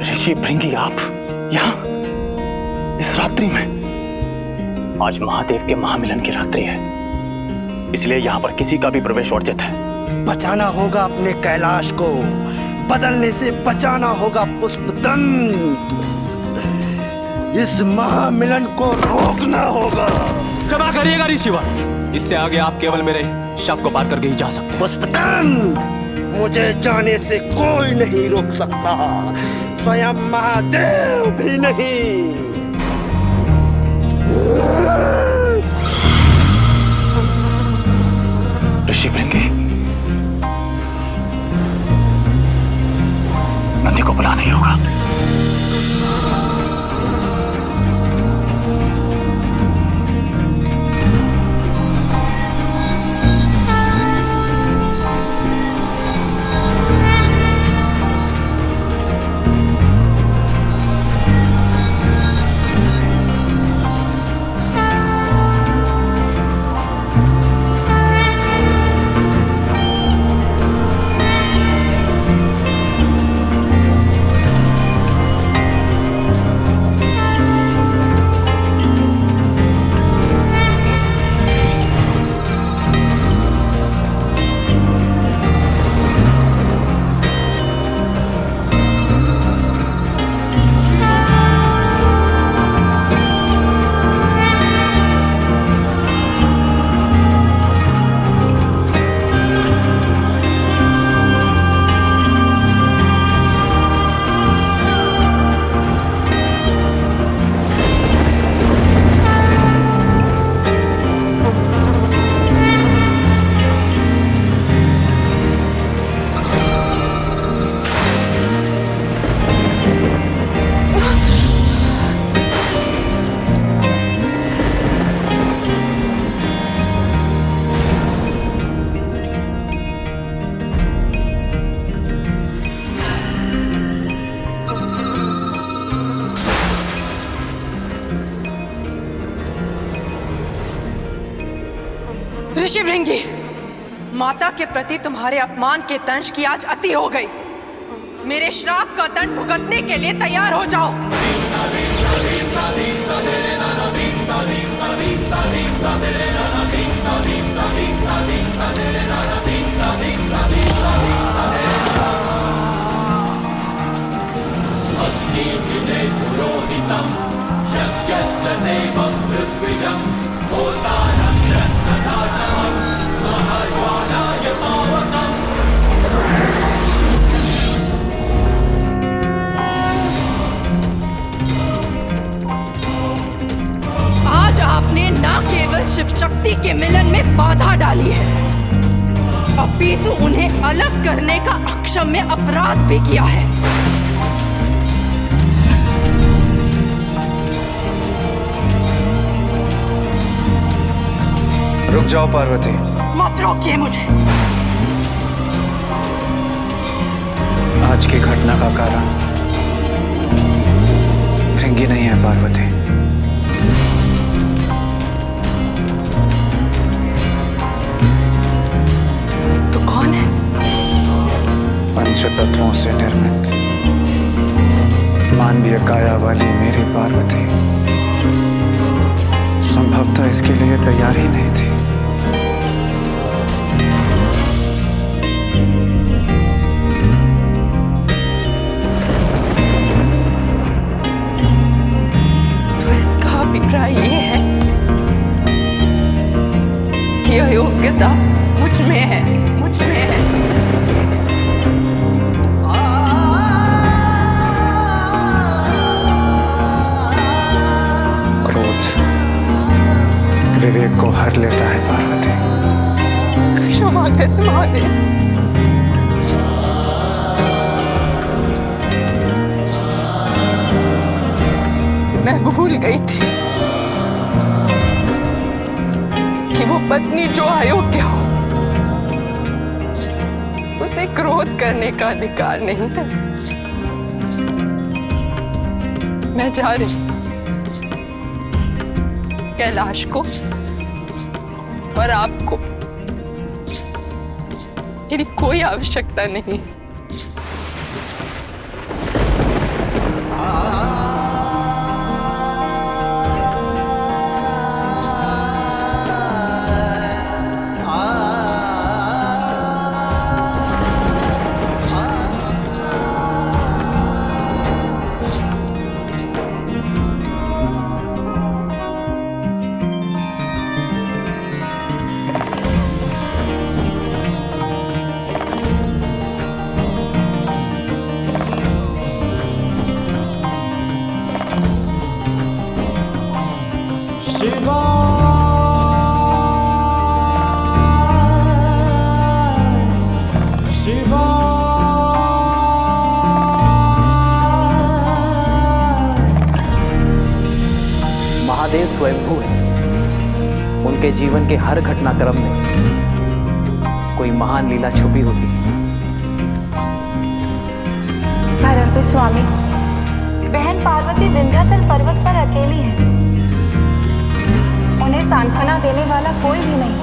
ऋषि भृंगी, आप यहाँ इस रात्रि में? आज महादेव के महामिलन की रात्रि है, इसलिए यहाँ पर किसी का भी प्रवेश वर्जित है। बचाना होगा अपने कैलाश को, बदलने से बचाना होगा पुष्पदंत। इस महामिलन को रोकना होगा। क्षमा करिएगा ऋषिवर, इससे आगे आप केवल मेरे शव को पार करके ही जा सकते हैं। पुष्पदंत, मुझे जाने से कोई नहीं रोक सकता, स्वयं महादेव भी नहीं। ऋषि भृंगी, नंदी को बुलाना ही होगा। ऋषि भृंगी, माता के प्रति तुम्हारे अपमान के दंश की आज अति हो गई। मेरे श्राप का दंड भुगतने के लिए तैयार हो जाओ। आज आपने न केवल शिव शक्ति के मिलन में बाधा डाली है, अपितु उन्हें अलग करने का अक्षम्य अपराध भी किया है। रुक जाओ पार्वती। मत रोकिए मुझे। आज की घटना का कारण भृंगी नहीं है पार्वती, तो कौन है? पंच तत्वों से निर्मित मानवीय काया वाली मेरी पार्वती संभवतः इसके लिए तैयार ही नहीं थी। तो इसका अभिप्राय ये है कि अयोग्यता मुझ में है, मुझ में है। विवेक को हर लेता है पार्वती। क्षमा कर महादेव। मैं भूल गई थी कि वो पत्नी जो अयोग्य हो उसे क्रोध करने का अधिकार नहीं है। मैं जा रही कैलाश को और आपको मेरी कोई आवश्यकता नहीं। स्वयंभू है। उनके जीवन के हर घटनाक्रम में कोई महान लीला छुपी होती है। परंतु स्वामी, बहन पार्वती विंध्याचल पर्वत पर अकेली है। उन्हें सांत्वना देने वाला कोई भी नहीं।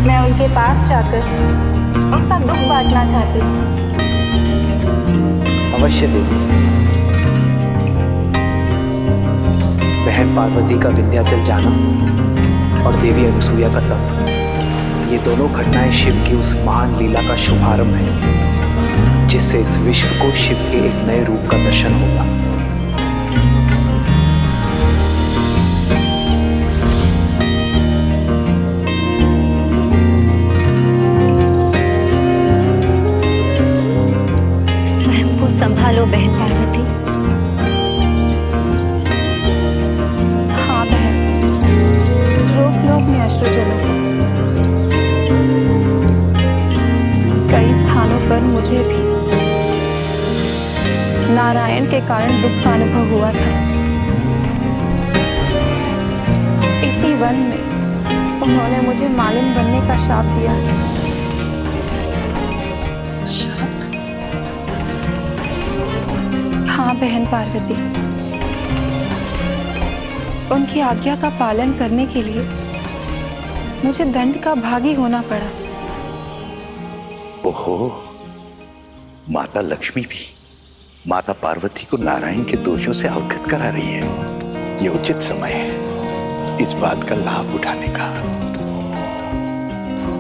मैं उनके पास जाकर उनका दुख बांटना चाहती हूँ। अवश्य देवी। बहन पार्वती का विंध्याचल जाना और देवी अनसुईया का तप, ये दोनों घटनाएं शिव की उस महान लीला का शुभारंभ है, जिससे इस विश्व को शिव के एक नए रूप का दर्शन होगा। स्वयं को संभालो बहन पार्वती। हाँ बहन, रोक लो अपने अश्रुजलों को। कई स्थानों पर मुझे भी नारायण के कारण दुख का अनुभव हुआ था। इसी वन में उन्होंने मुझे मालिन बनने का शाप दिया। शाप? हाँ बहन पार्वती, उनकी आज्ञा का पालन करने के लिए मुझे दंड का भागी होना पड़ा। ओहो, माता लक्ष्मी भी माता पार्वती को नारायण के दोषों से अवगत करा रही है। ये उचित समय है इस बात का लाभ उठाने का।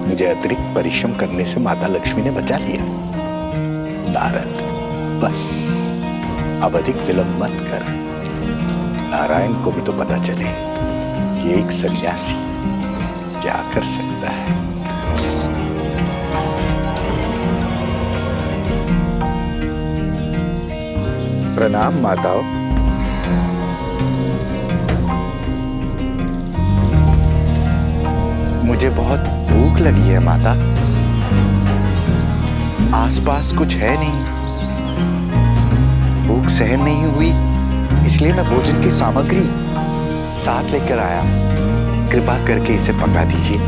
मुझे अतिरिक्त परिश्रम करने से माता लक्ष्मी ने बचा लिया। नारद, बस अब अधिक विलंब मत कर। नारायण को भी तो पता चले कि एक सन्यासी क्या कर सकता है। प्रणाम माताओं। मुझे बहुत भूख लगी है माता। आसपास कुछ है नहीं। भूख सहन नहीं हुई, इसलिए मैं भोजन की सामग्री साथ लेकर आया। कृपा करके इसे पका दीजिए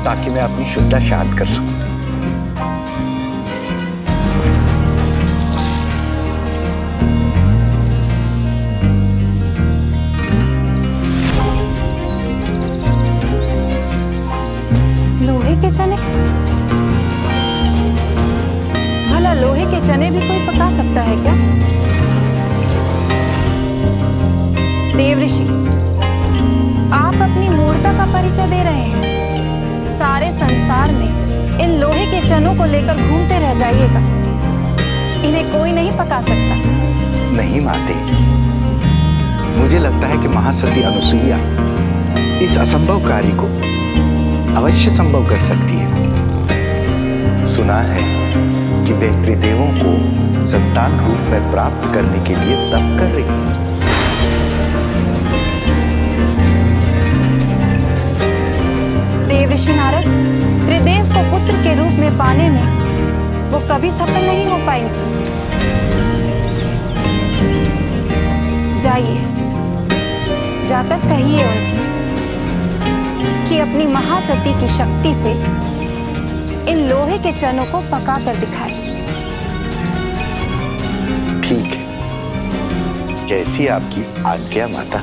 ताकि मैं अपनी शुद्धता शांत कर सकूं। लोहे के चने? भला लोहे के चने भी कोई पका सकता है क्या? देव ऋषि, आप अपनी मूर्खता का परिचय दे रहे हैं। सारे संसार में इन लोहे के चनों को लेकर घूमते रह जाइएगा। इन्हें कोई नहीं पका सकता। नहीं माते, मुझे लगता है कि महासती अनुसुईया इस असंभव कार्य को अवश्य संभव कर सकती है। सुना है कि वे त्रिदेवों को संतान रूप में प्राप्त करने के लिए तप कर रही है। देव ऋषि नारद, त्रिदेव को पुत्र के रूप में पाने में वो कभी सफल नहीं हो पाएंगी। जाइए, जाकर कहिए उनसे कि अपनी महासती की शक्ति से इन लोहे के चनों को पका कर दिखाए। ठीक है, जैसी आपकी आज्ञा माता।